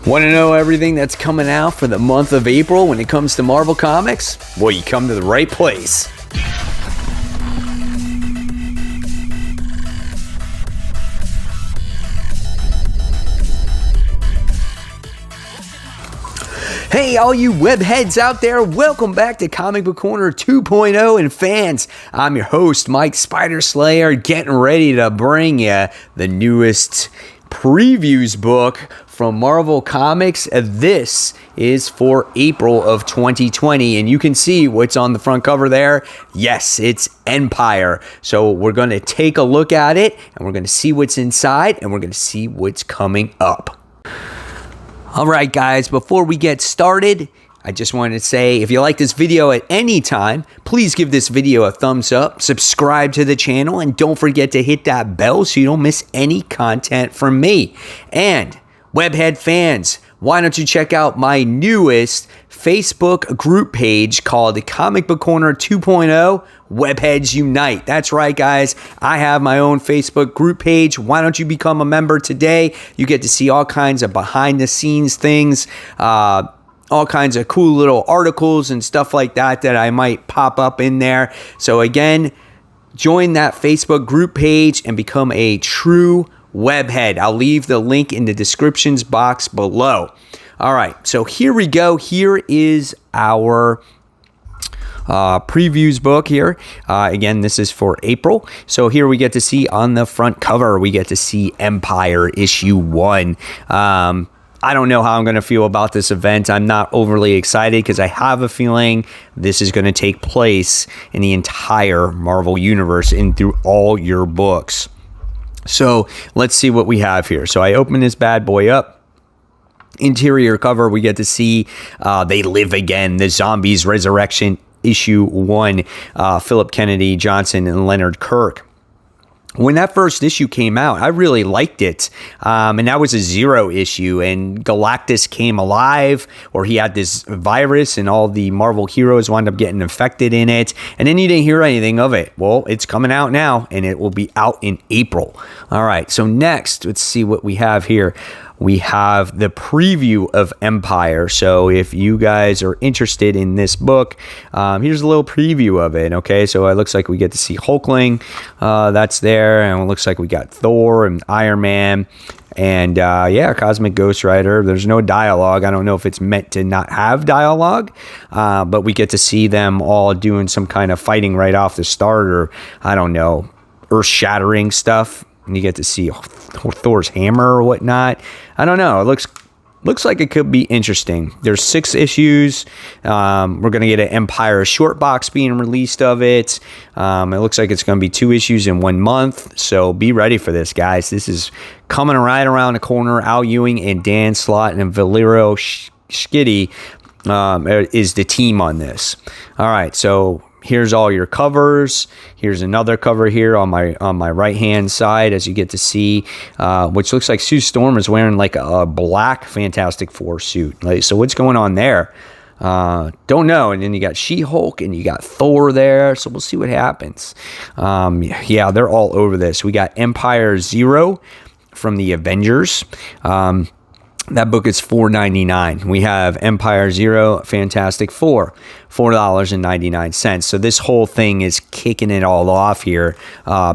Want to know everything that's coming out for the month of April when it comes to Marvel Comics? Well, you come to the right place. Hey, all you webheads out there, welcome back to Comic Book Corner 2.0 and fans. I'm your host, Mike Spider Slayer, getting ready to bring you the newest previews book from Marvel Comics. This is for April of 2020, and you can see what's on the front cover there. Yes, it's Empyre. So we're going to take a look at it, and we're going to see what's inside, and we're going to see what's coming up. All right, guys, before we get started, I just wanted to say, if you like this video at any time, please give this video a thumbs up, subscribe to the channel, and don't forget to hit that bell so you don't miss any content from me. And Webhead fans, why don't you check out my newest Facebook group page called the Comic Book Corner 2.0 Webheads Unite. That's right, guys. I have my own Facebook group page. Why don't you become a member today? You get to see all kinds of behind the scenes things, all kinds of cool little articles and stuff like that I might pop up in there. So again, join that Facebook group page and become a true webhead. I'll leave the link in the descriptions box below. All right, so here we go. Here is our previews book here. Again, this is for April. So here we get to see on the front cover, we get to see Empyre issue 1. I don't know how I'm going to feel about this event. I'm not overly excited because I have a feeling this is going to take place in the entire Marvel universe and through all your books. So let's see what we have here. So I open this bad boy up. Interior cover, we get to see They Live Again, the Zombies Resurrection issue 1, Philip Kennedy Johnson and Leonard Kirk. When that first issue came out, I really liked it, and that was a 0 issue, and Galactus came alive, or he had this virus, and all the Marvel heroes wound up getting infected in it, and then you didn't hear anything of it. Well, it's coming out now, and it will be out in April. All right, so next, let's see what we have here. We have the preview of Empyre. So if you guys are interested in this book, here's a little preview of it. Okay, so it looks like we get to see Hulkling. That's there. And it looks like we got Thor and Iron Man. And yeah, Cosmic Ghost Rider. There's no dialogue. I don't know if it's meant to not have dialogue. But we get to see them all doing some kind of fighting right off the start. Or, I don't know, earth-shattering stuff. And you get to see Thor's hammer or whatnot. I don't know. It looks like it could be interesting. There's 6 issues. We're going to get an Empyre short box being released of it. It looks like it's going to be 2 issues in 1 month. So be ready for this, guys. This is coming right around the corner. Al Ewing and Dan Slott and Valerio Schiti is the team on this. All right, so here's all your covers. Here's another cover here on my right hand side, as you get to see, which looks like Sue Storm is wearing like a black Fantastic Four suit. Like, so what's going on there? Don't know. And then you got She-Hulk and you got Thor there. So we'll see what happens. Yeah, they're all over this. We got Empyre 0 from the Avengers. That book is $4.99. We have Empyre 0, Fantastic Four, $4.99. So this whole thing is kicking it all off here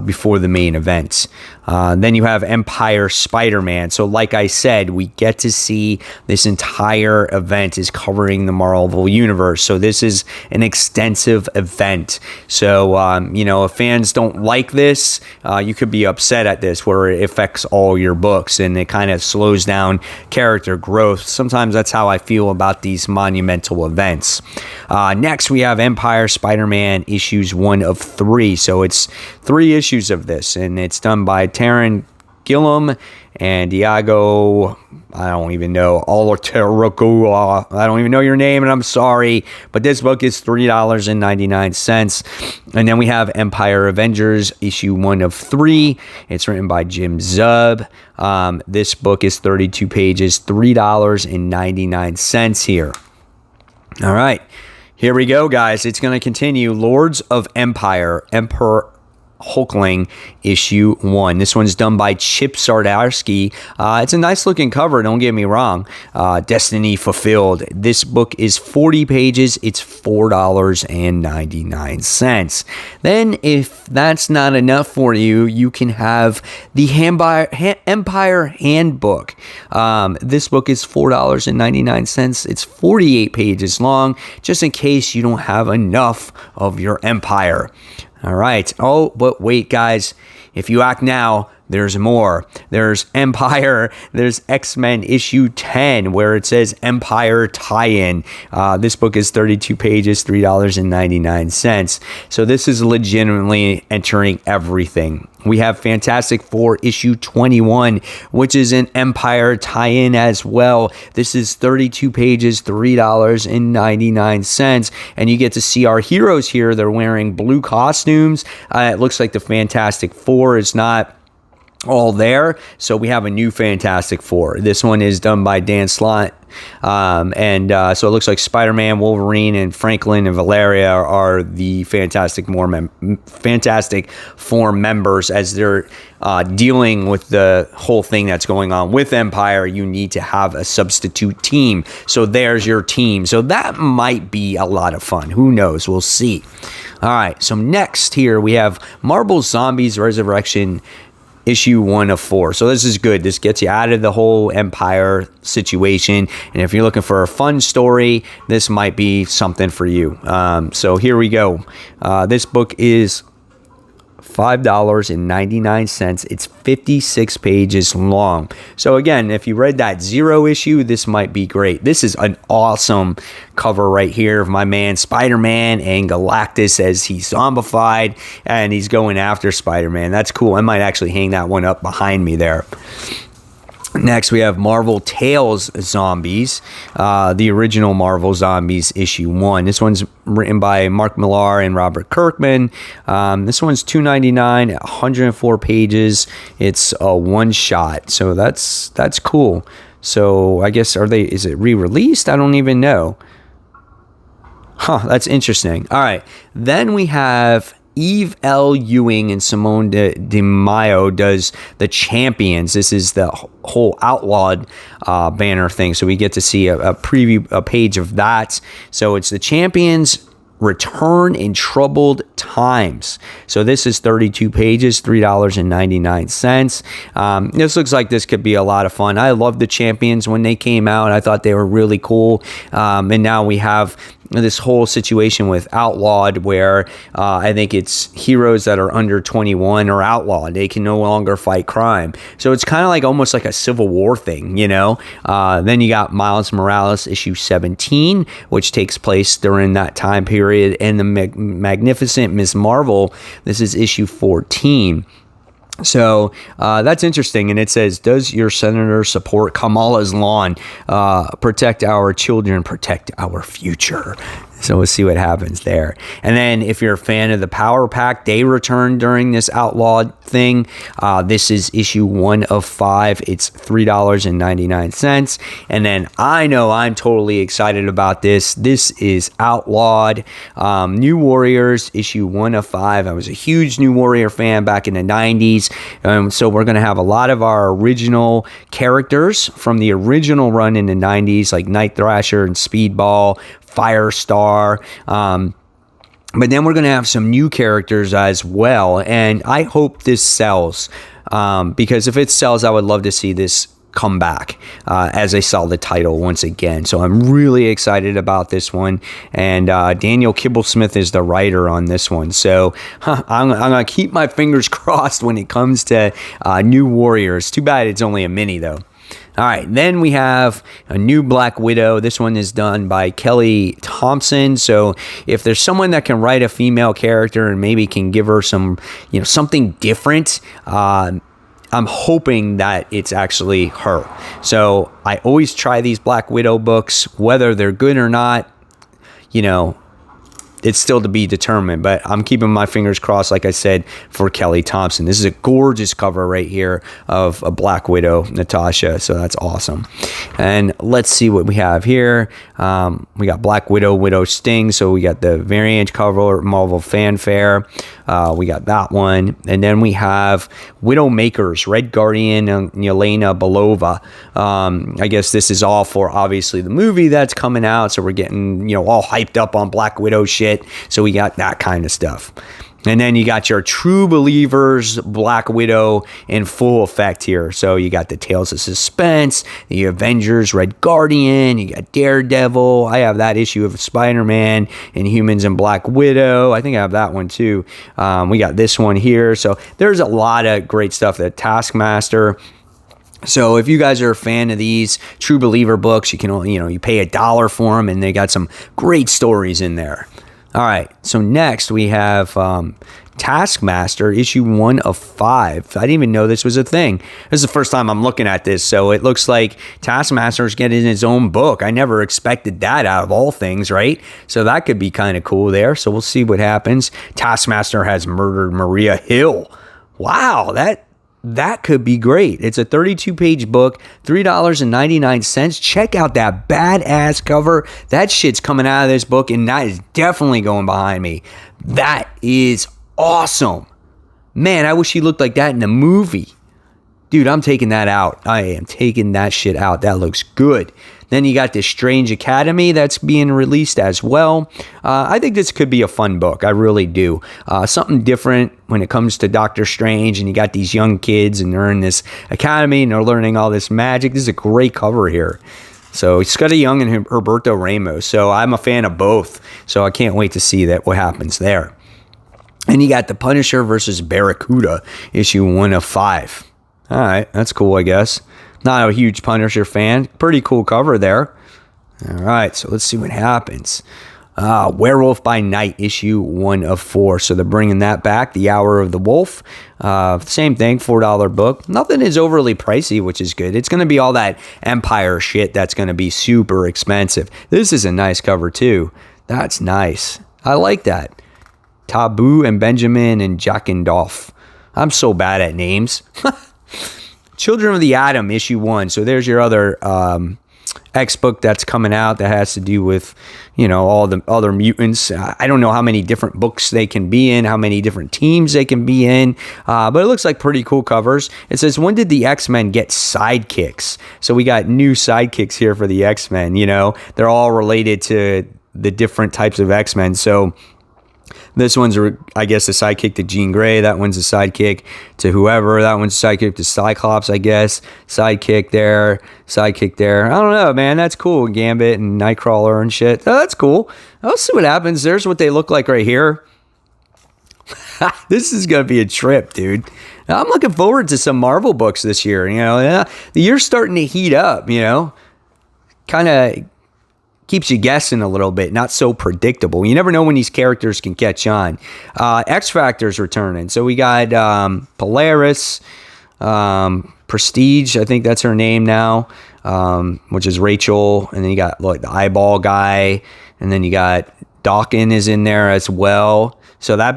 before the main event. Then you have Empyre Spider-Man. So like I said, we get to see this entire event is covering the Marvel Universe. So this is an extensive event. So, you know, if fans don't like this, you could be upset at this, where it affects all your books and it kind of slows down character growth. Sometimes that's how I feel about these monumental events. Next, we have Empyre Spider-Man issues 1 of 3. So it's 3 issues of this, and it's done by Taran Gillam and Diego, I don't even know, Olateruku. I don't even know your name, and I'm sorry, but this book is $3.99. And then we have Empyre Avengers issue 1 of 3. It's written by Jim Zub. This book is 32 pages, $3.99 here. All right, here we go, guys. It's going to continue. Lords of Empyre, Emperor Hulkling issue 1. This one's done by Chip Zdarsky. It's a nice looking cover, don't get me wrong. Destiny Fulfilled. This book is 40 pages. It's $4.99. Then, if that's not enough for you, you can have the Empyre Handbook. This book is $4.99. It's 48 pages long, just in case you don't have enough of your Empyre. All right. Oh, but wait, guys. If you act now, there's more. There's Empyre. There's X-Men issue 10, where it says Empyre tie-in. This book is 32 pages, $3.99. So this is legitimately entering everything. We have Fantastic Four issue 21, which is an Empyre tie-in as well. This is 32 pages, $3.99. And you get to see our heroes here. They're wearing blue costumes. It looks like the Fantastic Four is not all there, so we have a new Fantastic Four. This one is done by Dan Slott, so it looks like Spider-Man, Wolverine, and Franklin and Valeria are the Fantastic Four members. As they're dealing with the whole thing that's going on with Empyre, you need to have a substitute team. So there's your team. So that might be a lot of fun. Who knows? We'll see. All right, so next here we have Marvel Zombies Resurrection issue 1 of 4. So this is good. This gets you out of the whole Empyre situation. And if you're looking for a fun story, this might be something for you. So here we go. This book is $5.99. It's 56 pages long. So again, if you read that Zero issue, this might be great. This is an awesome cover right here of my man Spider-Man and Galactus as he's zombified and he's going after Spider-Man. That's cool. I might actually hang that one up behind me there. Next, we have Marvel Tales Zombies, the original Marvel Zombies issue 1. This one's written by Mark Millar and Robert Kirkman. This one's $2.99, 104 pages. It's a one-shot, so that's cool. So I guess is it re-released? I don't even know. That's interesting. All right, then we have Eve L. Ewing and Simone de Mayo does the Champions. This is the whole Outlawed banner thing. So we get to see a preview, a page of that. So it's the Champions Return in Troubled Times. So this is 32 pages, $3.99. This looks like this could be a lot of fun. I loved the Champions when they came out. I thought they were really cool. And now we have this whole situation with Outlawed where I think it's heroes that are under 21 or outlawed. They can no longer fight crime. So it's kind of like almost like a Civil War thing, you know? Then you got Miles Morales issue 17, which takes place during that time period. And the Magnificent Miss Marvel, this is issue 14. So that's interesting. And it says, does your senator support Kamala's lawn? Protect our children, protect our future. So we'll see what happens there. And then if you're a fan of the Power Pack, they return during this Outlawed thing. This is issue 1 of 5. It's $3.99. And then I know I'm totally excited about this. This is Outlawed. New Warriors, issue 1 of 5. I was a huge New Warrior fan back in the 90s. So we're going to have a lot of our original characters from the original run in the 90s, like Night Thrasher and Speedball, Firestar, but then we're going to have some new characters as well, and I hope this sells, because if it sells, I would love to see this come back as I sell the title once again. So I'm really excited about this one, and Daniel Kibblesmith is the writer on this one, so I'm going to keep my fingers crossed when it comes to New Warriors. Too bad it's only a mini, though. All right, then we have a new Black Widow. This one is done by Kelly Thompson. So if there's someone that can write a female character and maybe can give her some, something different, I'm hoping that it's actually her. So I always try these Black Widow books, whether they're good or not, it's still to be determined, but I'm keeping my fingers crossed, like I said, for Kelly Thompson. This is a gorgeous cover right here of a Black Widow, Natasha, so that's awesome. And let's see what we have here. We got Black Widow, Widow Sting, so we got the variant cover, Marvel Fanfare. We got that one. And then we have Widowmakers, Red Guardian, and Yelena Belova. I guess this is all for, obviously, the movie that's coming out. So we're getting, all hyped up on Black Widow shit. So we got that kind of stuff. And then you got your True Believers Black Widow in full effect here. So you got the Tales of Suspense, the Avengers Red Guardian, you got Daredevil. I have that issue of Spider-Man, Inhumans and Black Widow. I think I have that one too. We got this one here. So there's a lot of great stuff. The Taskmaster. So if you guys are a fan of these True Believer books, you can, you pay $1 for them, and they got some great stories in there. All right, so next we have Taskmaster, issue 1 of 5. I didn't even know this was a thing. This is the first time I'm looking at this, so it looks like Taskmaster is getting his own book. I never expected that out of all things, right? So that could be kind of cool there, so we'll see what happens. Taskmaster has murdered Maria Hill. Wow, that could be great. It's a 32-page book, $3.99. Check out that badass cover. That shit's coming out of this book, and that is definitely going behind me. That is awesome. Man, I wish he looked like that in a movie. Dude, I'm taking that out. I am taking that shit out. That looks good. Then you got this Strange Academy that's being released as well. I think this could be a fun book. I really do. Something different when it comes to Doctor Strange, and you got these young kids, and they're in this academy, and they're learning all this magic. This is a great cover here. So Scuddy Young and Humberto Ramos. So I'm a fan of both. So I can't wait to see what happens there. And you got The Punisher versus Barracuda, issue 1 of 5. All right, that's cool, I guess. Not a huge Punisher fan. Pretty cool cover there. All right, so let's see what happens. Werewolf by Night, issue 1 of 4. So they're bringing that back. The Hour of the Wolf. Same thing, $4 book. Nothing is overly pricey, which is good. It's going to be all that Empyre shit that's going to be super expensive. This is a nice cover, too. That's nice. I like that. Taboo and Benjamin and Jack and Dolph. I'm so bad at names. Children of the Atom, issue 1. So there's your other X book that's coming out that has to do with, all the other mutants. I don't know how many different books they can be in, how many different teams they can be in, but it looks like pretty cool covers. It says, when did the X-Men get sidekicks? So we got new sidekicks here for the X-Men, They're all related to the different types of X-Men. So this one's, I guess, a sidekick to Jean Grey. That one's a sidekick to whoever. That one's a sidekick to Cyclops, I guess. Sidekick there. I don't know, man. That's cool. Gambit and Nightcrawler and shit. Oh, that's cool. Let's see what happens. There's what they look like right here. This is going to be a trip, dude. I'm looking forward to some Marvel books this year. The year's starting to heat up, kind of keeps you guessing a little bit, not so predictable. You never know when these characters can catch on. X Factor's returning. So we got Polaris, Prestige, I think that's her name now, which is Rachel. And then you got the eyeball guy. And then you got Dawkins is in there as well. So that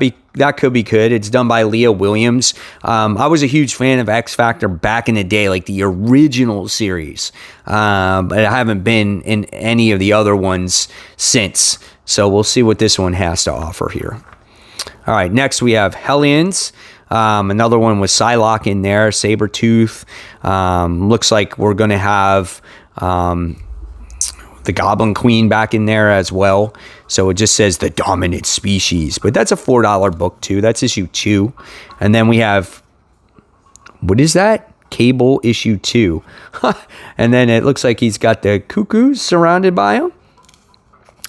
could be good. It's done by Leah Williams. I was a huge fan of X Factor back in the day, like the original series. But I haven't been in any of the other ones since. So we'll see what this one has to offer here. All right, next we have Hellions. Another one with Psylocke in there, Sabretooth. Looks like we're going to have the Goblin Queen back in there as well. So it just says the dominant species. But that's a $4 book too. That's issue 2. And then we have, what is that? Cable issue 2. And then it looks like he's got the cuckoos surrounded by him.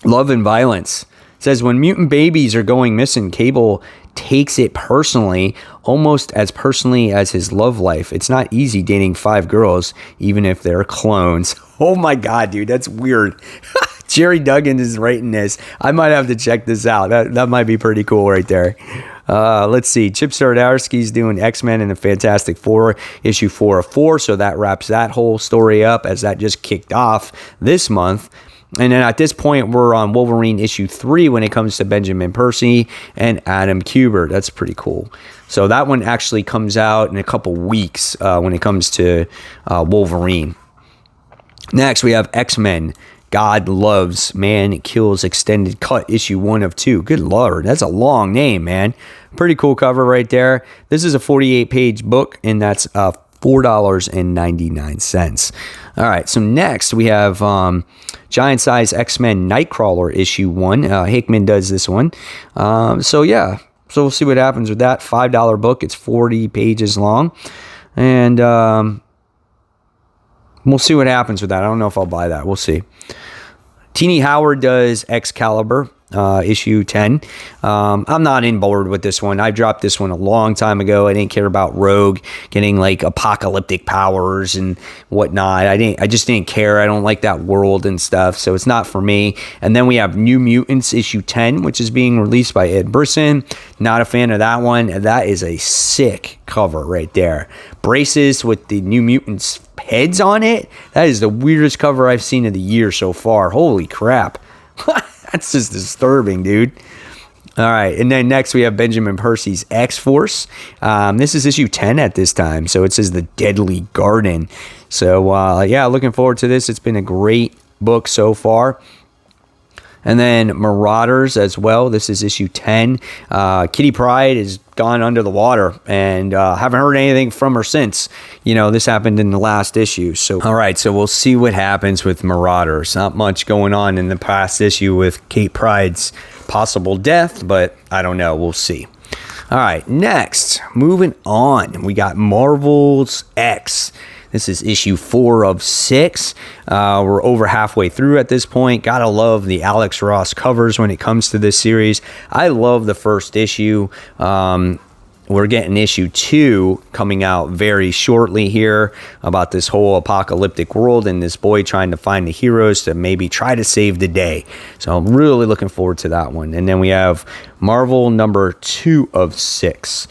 Love and Violence. It says when mutant babies are going missing, Cable takes it personally, almost as personally as his love life. It's not easy dating 5 girls, even if they're clones. Oh my God, dude, that's weird. Jerry Duggan is writing this. I might have to check this out. That might be pretty cool right there. Let's see. Chip Zdarsky's doing X-Men and the Fantastic Four, issue 4 of 4. So that wraps that whole story up, as that just kicked off this month. And then at this point, we're on Wolverine issue 3 when it comes to Benjamin Percy and Adam Kubert. That's pretty cool. So that one actually comes out in a couple weeks when it comes to Wolverine. Next, we have X-Men God Loves, Man Kills Extended Cut, issue 1 of 2. Good Lord, that's a long name, man. Pretty cool cover right there. This is a 48-page book, and that's $4.99. All right, so next we have Giant Size X-Men Nightcrawler issue 1. Hickman does this one. So we'll see what happens with that. $5 book. It's 40 pages long. And we'll see what happens with that. I don't know if I'll buy that. We'll see. Teenie Howard does Excalibur. Issue 10. I'm not in board with this one. I dropped this one a long time ago. I didn't care about Rogue getting like apocalyptic powers and whatnot. I just didn't care. I don't like that world and stuff, so it's not for me. And then we have New Mutants issue 10, which is being released by Ed Brisson. Not a fan of that one. That is a sick cover right there. Braces with the New Mutants heads on it. That is the weirdest cover I've seen of the year so far. Holy crap. That's just disturbing, dude. All right, and then next we have Benjamin Percy's X-Force. This is issue 10 at this time, so it says The Deadly Garden. So, looking forward to this. It's been a great book so far. And then Marauders as well. This is issue 10. Kitty Pryde has gone under the water, and haven't heard anything from her since. This happened in the last issue. So, all right, so we'll see what happens with Marauders. Not much going on in the past issue with Kate Pryde's possible death, but I don't know. We'll see. All right, next, moving on. We got Marvel's X. This is issue 4 of 6. We're over halfway through at this point. Gotta love the Alex Ross covers when it comes to this series. I love the first issue. We're getting issue 2 coming out very shortly here about this whole apocalyptic world and this boy trying to find the heroes to maybe try to save the day. So I'm really looking forward to that one. And then we have Marvel number 2 of 6.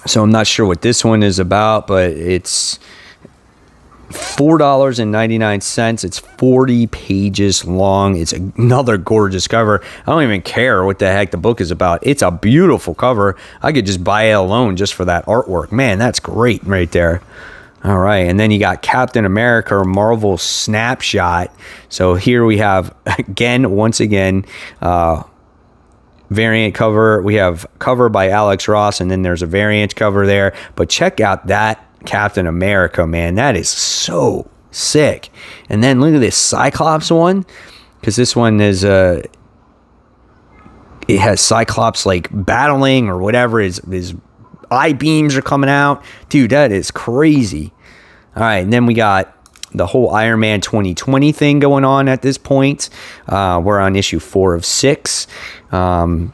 So I'm not sure what this one is about, but it's $4.99. It's 40 pages long. It's another gorgeous cover. I don't even care what the heck the book is about. It's a beautiful cover. I could just buy it alone just for that artwork. Man, that's great right there. All right, and then you got Captain America Marvel Snapshot. So here we have, once again, variant cover. We have cover by Alex Ross, and then there's a variant cover there. But check out that Captain America, man. That is so sick. And then look at this Cyclops one, because this one is it has Cyclops like battling or whatever. His eye beams are coming out. Dude, that is crazy. All right, and then we got the whole Iron Man 2020 thing going on at this point. We're on issue 4 of 6. And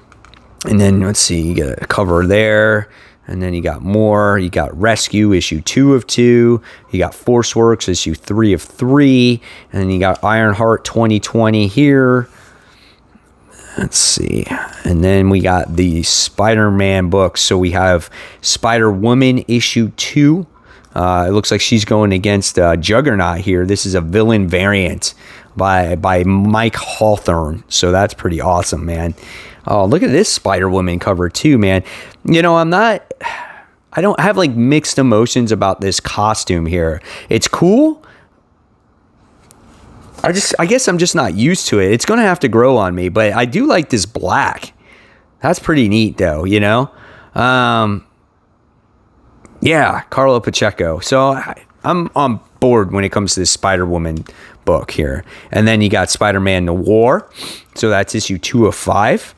then let's see, you got a cover there. And then you got more. You got Rescue, issue 2 of 2. You got Forceworks, issue 3 of 3. And then you got Ironheart 2020 here. Let's see. And then we got the Spider-Man books. So we have Spider-Woman, issue 2. It looks like she's going against Juggernaut here. This is a villain variant by Mike Hawthorne. So that's pretty awesome, man. Oh, look at this Spider-Woman cover too, man. I don't have like mixed emotions about this costume here. It's cool. I guess I'm just not used to it. It's going to have to grow on me, but I do like this black. That's pretty neat though, Yeah, Carlo Pacheco. So I'm on board when it comes to this Spider-Woman book here. And then you got Spider-Man Noir. So that's issue 2 of 5.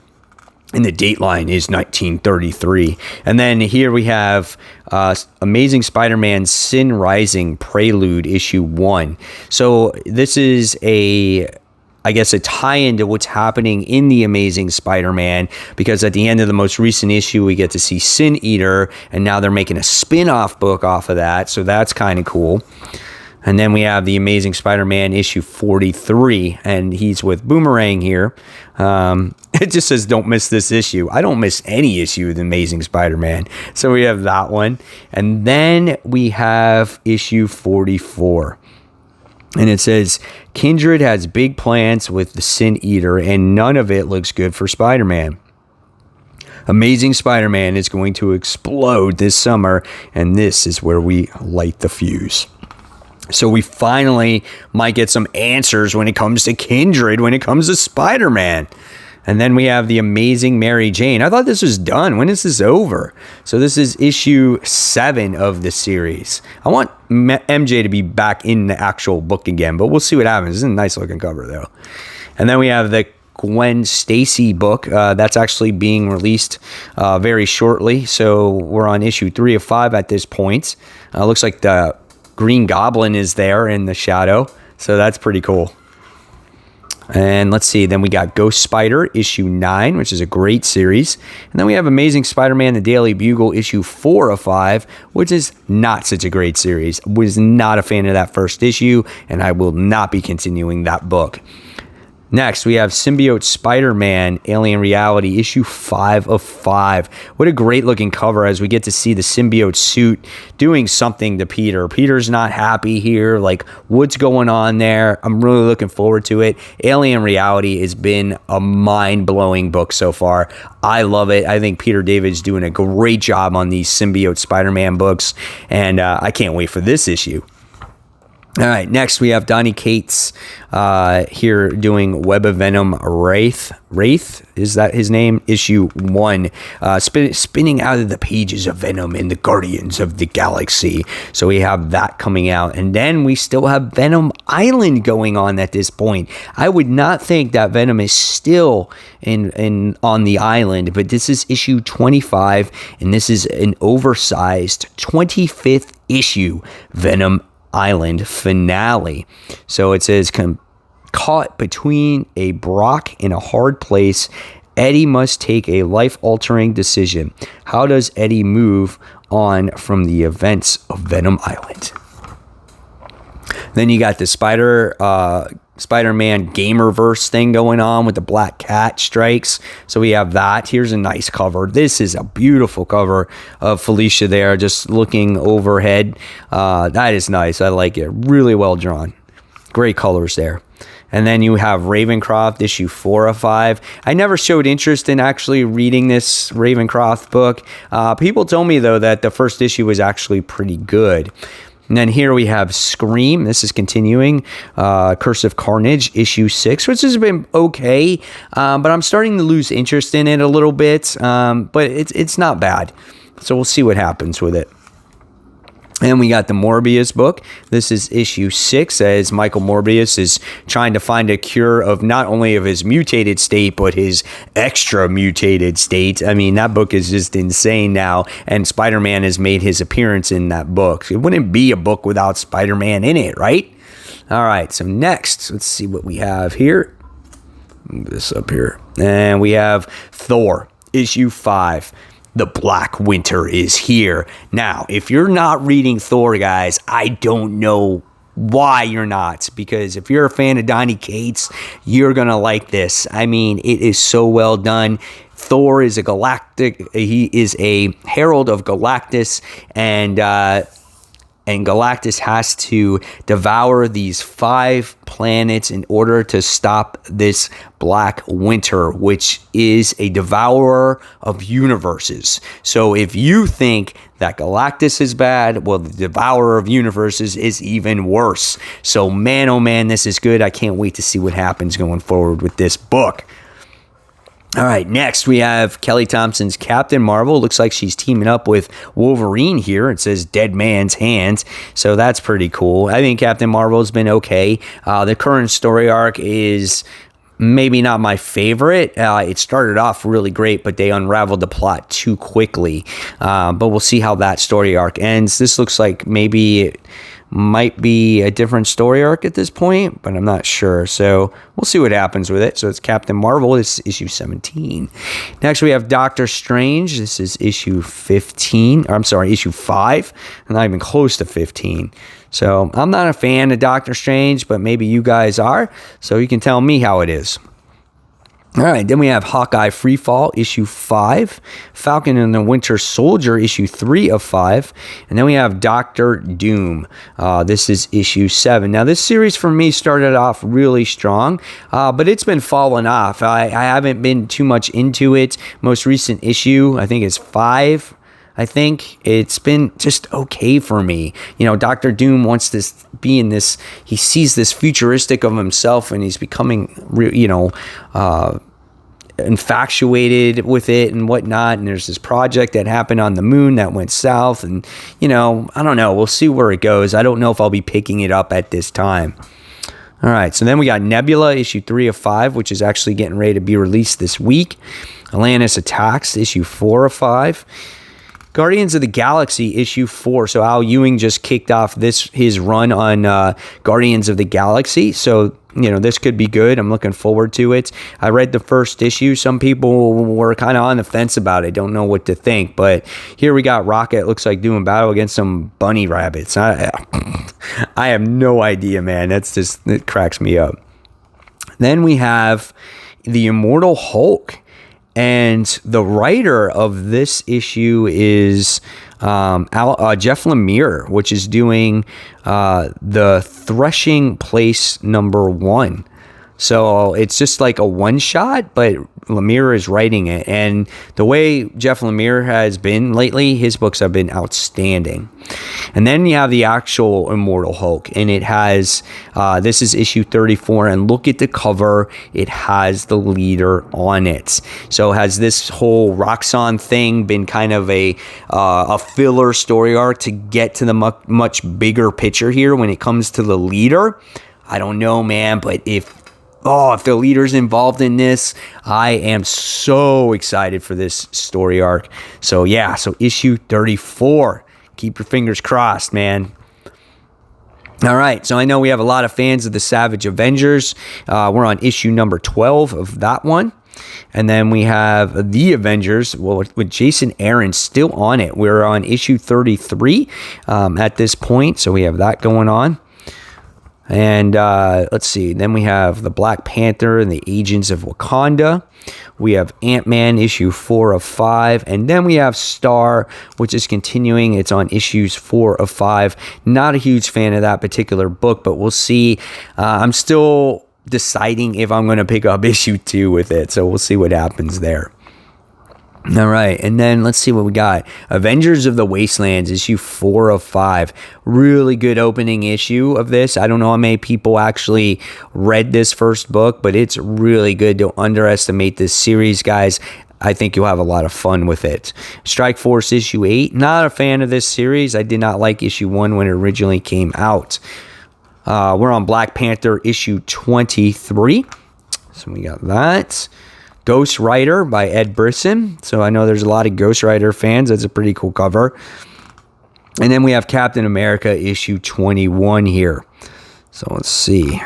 And the dateline is 1933. And then here we have Amazing Spider-Man Sin Rising Prelude, issue 1. So this is a tie-in to what's happening in the Amazing Spider-Man, because at the end of the most recent issue, we get to see Sin Eater, and now they're making a spin-off book off of that, so that's kind of cool. And then we have the Amazing Spider-Man issue 43, and he's with Boomerang here. It just says, don't miss this issue. I don't miss any issue of the Amazing Spider-Man. So we have that one. And then we have issue 44. And it says, Kindred has big plans with the Sin Eater, and none of it looks good for Spider-Man. Amazing Spider-Man is going to explode this summer, and this is where we light the fuse. So we finally might get some answers when it comes to Kindred, when it comes to Spider-Man. And then we have the Amazing Mary Jane. I thought this was done. When is this over? So this is issue 7 of the series. I want MJ to be back in the actual book again, but we'll see what happens. This is a nice looking cover though. And then we have the Gwen Stacy book. That's actually being released very shortly. So we're on issue 3 of 5 at this point. Looks like the Green Goblin is there in the shadow. So that's pretty cool. And let's see, then we got Ghost Spider, issue 9, which is a great series. And then we have Amazing Spider-Man, The Daily Bugle, issue 4 of 5, which is not such a great series. Was not a fan of that first issue, and I will not be continuing that book. Next, we have Symbiote Spider-Man, Alien Reality, issue 5 of 5. What a great looking cover as we get to see the symbiote suit doing something to Peter. Peter's not happy here. Like, what's going on there? I'm really looking forward to it. Alien Reality has been a mind-blowing book so far. I love it. I think Peter David's doing a great job on these Symbiote Spider-Man books, and I can't wait for this issue. All right, next we have Donny Cates here doing Web of Venom Wraith. Wraith, is that his name? Issue 1. Spinning out of the pages of Venom in the Guardians of the Galaxy. So we have that coming out. And then we still have Venom Island going on at this point. I would not think that Venom is still on the island, but this is issue 25, and this is an oversized 25th issue Venom Island finale. So it says, caught between a rock and a hard place, Eddie must take a life-altering decision. How does Eddie move on from the events of Venom Island? Then you got the Spider-Man Gamerverse thing going on with the Black Cat strikes. So we have that. Here's a nice cover. This is a beautiful cover of Felicia there, just looking overhead. That is nice. I like it. Really well drawn. Great colors there. And then you have Ravencroft, issue 4 of 5. I never showed interest in actually reading this Ravencroft book. People told me, though, that the first issue was actually pretty good. And then here we have Scream. This is continuing. Curse of Carnage, issue 6, which has been okay. But I'm starting to lose interest in it a little bit. But it's not bad. So we'll see what happens with it. And we got the Morbius book. This is issue 6, as Michael Morbius is trying to find a cure of not only of his mutated state, but his extra mutated state. I mean, that book is just insane now. And Spider-Man has made his appearance in that book. It wouldn't be a book without Spider-Man in it, right? All right, so next, let's see what we have here. Move this up here. And we have Thor, issue 5. The Black Winter is here. Now, if you're not reading Thor, guys, I don't know why you're not. Because if you're a fan of Donny Cates, you're going to like this. I mean, it is so well done. Thor is he is a herald of Galactus, and Galactus has to devour these 5 planets in order to stop this Black Winter, which is a devourer of universes. So if you think that Galactus is bad, well, the devourer of universes is even worse. So man, oh man, this is good. I can't wait to see what happens going forward with this book. All right, next we have Kelly Thompson's Captain Marvel. Looks like she's teaming up with Wolverine here. It says Dead Man's Hand, so that's pretty cool. I think Captain Marvel's been okay. The current story arc is maybe not my favorite. It started off really great, but they unraveled the plot too quickly. But we'll see how that story arc ends. This looks like maybe it might be a different story arc at this point, but I'm not sure. So we'll see what happens with it. So it's Captain Marvel. This is issue 17. Next, we have Doctor Strange. This is issue 15. Or I'm sorry, issue 5. I'm not even close to 15. So I'm not a fan of Doctor Strange, but maybe you guys are. So you can tell me how it is. All right, then we have Hawkeye Freefall, issue 5. Falcon and the Winter Soldier, issue 3 of 5. And then we have Doctor Doom. This is issue 7. Now, this series for me started off really strong, but it's been falling off. I haven't been too much into it. Most recent issue, I think, is 5. I think it's been just okay for me. Doctor Doom wants to be in this, he sees this futuristic of himself, and he's becoming, infatuated with it and whatnot. And there's this project that happened on the moon that went south. And, I don't know. We'll see where it goes. I don't know if I'll be picking it up at this time. All right, so then we got Nebula, issue 3 of 5, which is actually getting ready to be released this week. Atlantis Attacks, issue 4 of 5. Guardians of the Galaxy, issue 4. So Al Ewing just kicked off his run on Guardians of the Galaxy. So, this could be good. I'm looking forward to it. I read the first issue. Some people were kind of on the fence about it. Don't know what to think. But here we got Rocket, looks like doing battle against some bunny rabbits. I have no idea, man. It cracks me up. Then we have the Immortal Hulk. And the writer of this issue is Jeff Lemire, which is doing the Threshing Place #1. So it's just like a one-shot, but Lemire is writing it. And the way Jeff Lemire has been lately, his books have been outstanding. And then you have the actual Immortal Hulk, and it has, this is issue 34, and look at the cover, it has the leader on it. So has this whole Roxxon thing been kind of a filler story arc to get to the much bigger picture here when it comes to the leader? I don't know, man, but if the leader's involved in this, I am so excited for this story arc. So yeah, so issue 34. Keep your fingers crossed, man. All right, so I know we have a lot of fans of the Savage Avengers. We're on issue number 12 of that one. And then we have the Avengers, with Jason Aaron still on it. We're on issue 33 at this point, so we have that going on. And let's see, then we have the Black Panther and the Agents of Wakanda. We have Ant-Man, issue 4 of 5. And then we have Star, which is continuing. It's on issues 4 of 5. Not a huge fan of that particular book, but we'll see. I'm still deciding if I'm going to pick up issue 2 with it. So we'll see what happens there. All right, and then let's see what we got. Avengers of the Wastelands, issue 4 of 5. Really good opening issue of this. I don't know how many people actually read this first book, but it's really good. Don't underestimate this series, guys. I think you'll have a lot of fun with it. Strike Force, issue 8. Not a fan of this series. I did not like issue 1 when it originally came out. We're on Black Panther, issue 23. So we got that. Ghost Rider by Ed Brisson. So I know there's a lot of Ghost Rider fans. That's a pretty cool cover. And then we have Captain America issue 21 here. So let's see.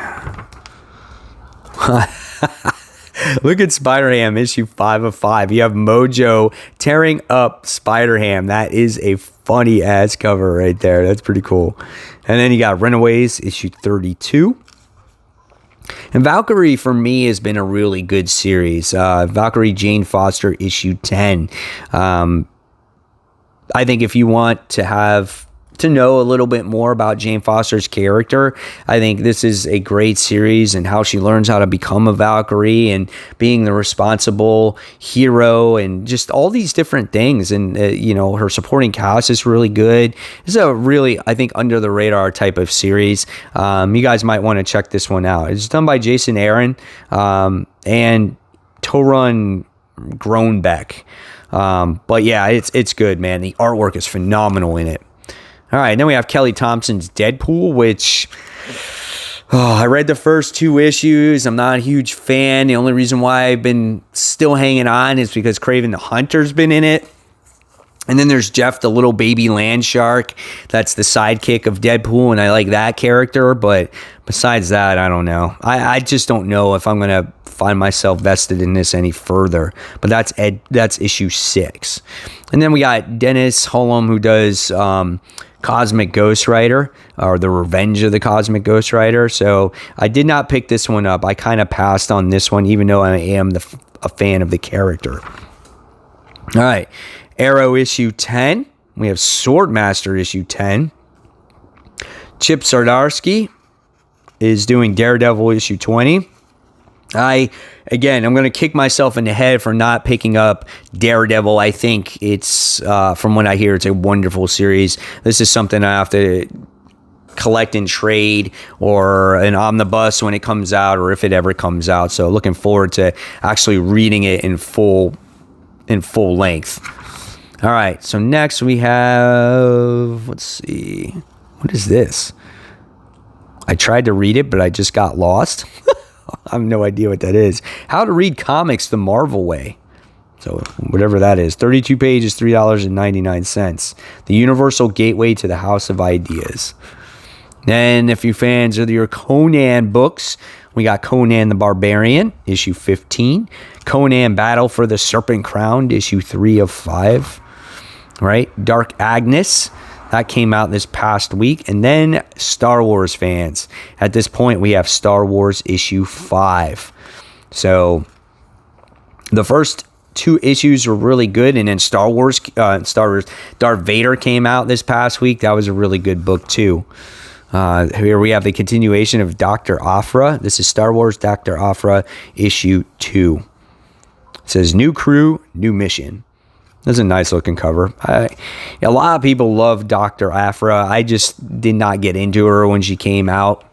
Look at Spider-Ham issue 5 of 5. You have Mojo tearing up Spider-Ham. That is a funny ass cover right there. That's pretty cool. And then you got Runaways issue 32. And Valkyrie, for me, has been a really good series. Valkyrie Jane Foster, issue 10. I think if you want to know a little bit more about Jane Foster's character, I think this is a great series, and how she learns how to become a Valkyrie and being the responsible hero and just all these different things. And, her supporting cast is really good. This is a really, I think, under the radar type of series. You guys might want to check this one out. It's done by Jason Aaron and Torun Groenbeck. But yeah, it's good, man. The artwork is phenomenal in it. All right, then we have Kelly Thompson's Deadpool, which I read the first 2 issues. I'm not a huge fan. The only reason why I've been still hanging on is because Kraven the Hunter's been in it. And then there's Jeff, the little baby land shark. That's the sidekick of Deadpool, and I like that character. But besides that, I don't know. I just don't know if I'm going to find myself vested in this any further. But that's issue 6. And then we got Dennis Hullum, who does Cosmic Ghost Rider, or The Revenge of the Cosmic Ghost Rider. So I did not pick this one up. I kind of passed on this one, even though I am a fan of the character. All right. Arrow issue 10. We have Swordmaster issue 10. Chip Zdarsky is doing Daredevil issue 20. Again, I'm going to kick myself in the head for not picking up Daredevil. I think it's, from what I hear, it's a wonderful series. This is something I have to collect and trade, or an omnibus when it comes out, or if it ever comes out. So looking forward to actually reading it in full length. All right, so next we have, let's see, what is this? I tried to read it, but I just got lost. I have no idea what that is. How to Read Comics the Marvel Way. So whatever that is. 32 pages, $3.99. The Universal Gateway to the House of Ideas. Then, if you're fans of your Conan books, we got Conan the Barbarian, issue 15. Conan Battle for the Serpent Crown, issue 3 of 5. Right? Dark Agnes. That came out this past week. And then Star Wars fans. At this point, we have Star Wars issue 5. So the first 2 issues were really good. And then Star Wars, Darth Vader came out this past week. That was a really good book too. Here we have the continuation of Dr. Aphra. This is Star Wars Dr. Aphra issue 2. It says new crew, new mission. That's a nice looking cover. A lot of people love Dr. Aphra. I just did not get into her when she came out.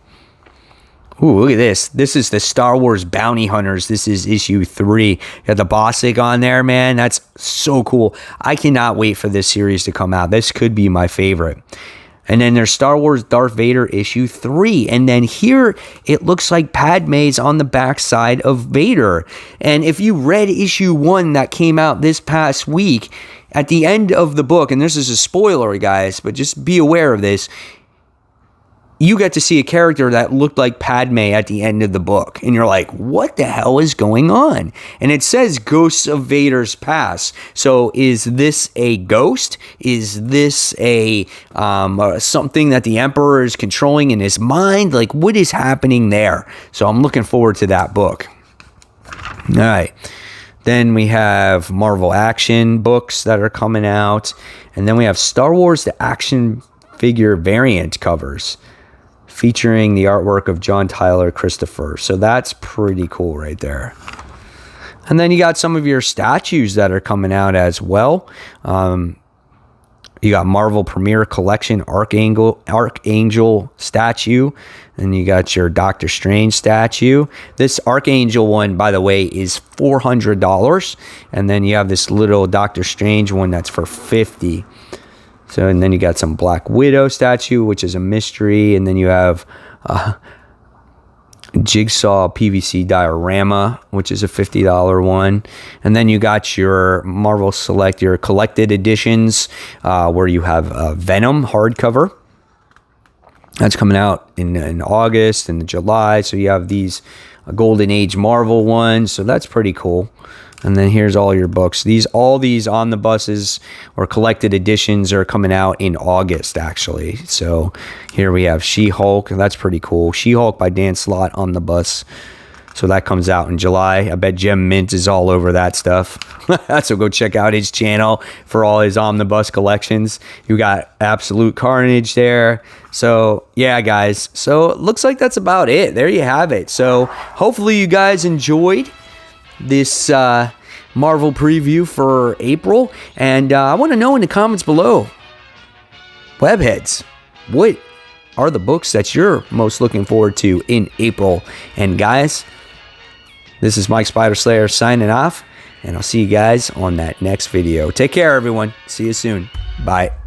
Ooh, look at this. This is the Star Wars Bounty Hunters. This is issue 3. Got the Bossick on there, man. That's so cool. I cannot wait for this series to come out. This could be my favorite. And then there's Star Wars Darth Vader issue 3. And then here it looks like Padme's on the backside of Vader. And if you read issue 1 that came out this past week, at the end of the book, and this is a spoiler, guys, but just be aware of this, you get to see a character that looked like Padme at the end of the book. And you're like, what the hell is going on? And it says Ghosts of Vader's Past. So is this a ghost? Is this a something that the Emperor is controlling in his mind? Like, what is happening there? So I'm looking forward to that book. All right. Then we have Marvel action books that are coming out. And then we have Star Wars the action figure variant covers, featuring the artwork of John Tyler Christopher. So that's pretty cool right there. And then you got some of your statues that are coming out as well. You got Marvel Premiere Collection Archangel statue. And you got your Doctor Strange statue. This Archangel one, by the way, is $400. And then you have this little Doctor Strange one that's for $50. So, and then you got some Black Widow statue, which is a mystery. And then you have Jigsaw PVC diorama, which is a $50 one. And then you got your Marvel Select, your collected editions, where you have Venom hardcover. That's coming out in August and July. So you have these Golden Age Marvel ones. So that's pretty cool. And then here's all your books. All these omnibuses or collected editions are coming out in August, actually. So here we have She-Hulk. That's pretty cool. She-Hulk by Dan Slott omnibus. So that comes out in July. I bet Gem Mint is all over that stuff. So go check out his channel for all his omnibus collections. You got Absolute Carnage there. So yeah, guys. So it looks like that's about it. There you have it. So hopefully you guys enjoyed this Marvel preview for April, and I want to know in the comments below, webheads, what are the books that you're most looking forward to in April? And guys, this is Mike Spider Slayer signing off, and I'll see you guys on that next video. Take care, everyone. See you soon. Bye.